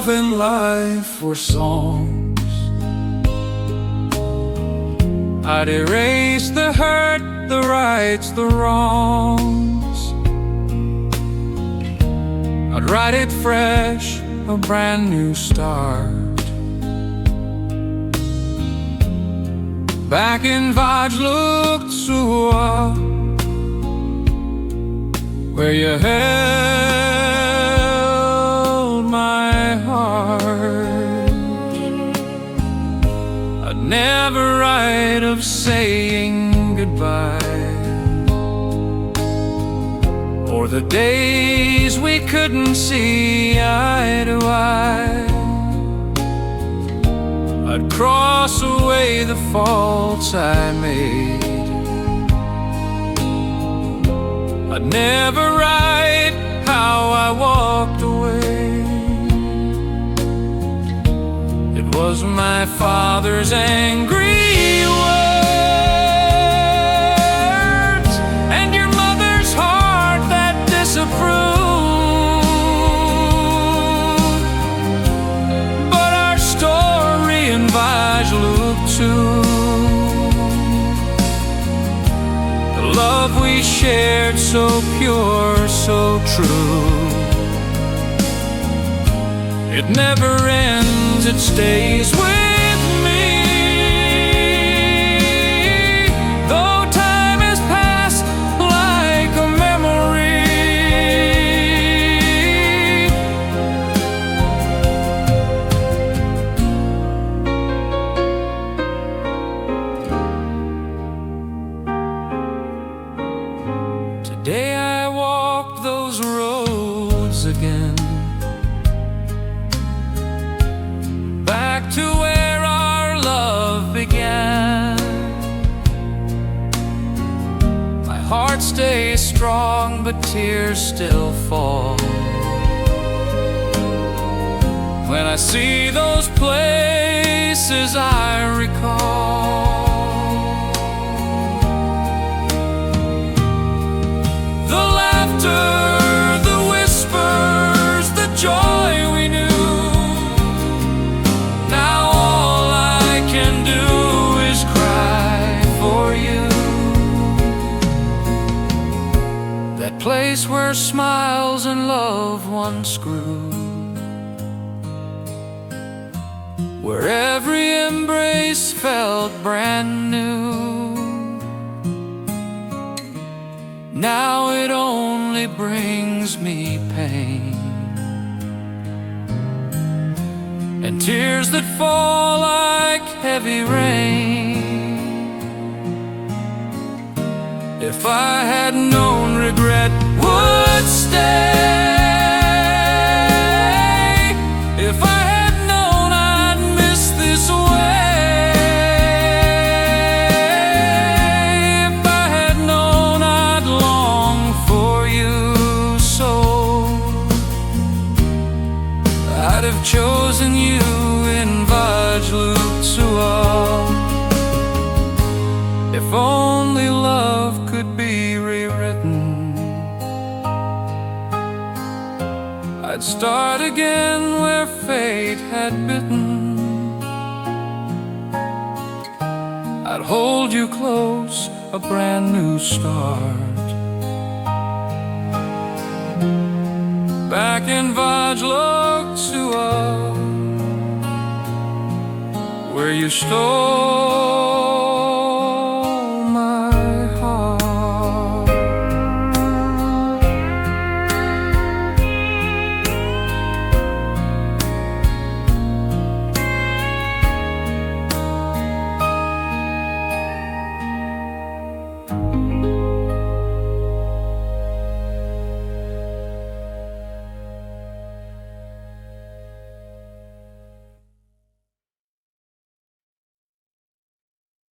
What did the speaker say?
love and life were songs, I'd erase the hurt, the rights, the wrongs. I'd write it fresh, a brand new start. Back in Vaj Loog Tsua, where you held my heart. I'd never write of saying goodbye, or the days we couldn't see eye to eye. I'd cross away the faults I made. I'd never write how I walked away. It was my father's angry words and your mother's heart that disapproved. But our story in Vaj Loog Tsua, the love we shared, so pure, so true, it never ends, it stays with me. Though time has passed like a memory, today I walk those roads again, back to where our love began. My heart stays strong, but tears still fall when I see those places I recall. The laughter, the whispers, the joy we knew. Now all I can do is cry for you. That place where smiles and love once grew, where every embrace felt brand new. Now it only brings me pain and tears that fall like heavy rain. If I had known regret would stay, if I had known I'd miss this way, if I had known I'd long for you so, I'd have chosen you in Vaj Loog Tsua. If only love could be rewritten, I'd start again where fate had bitten. I'd hold you close, a brand new start. Back in Vaj Loog Tsua, where you stole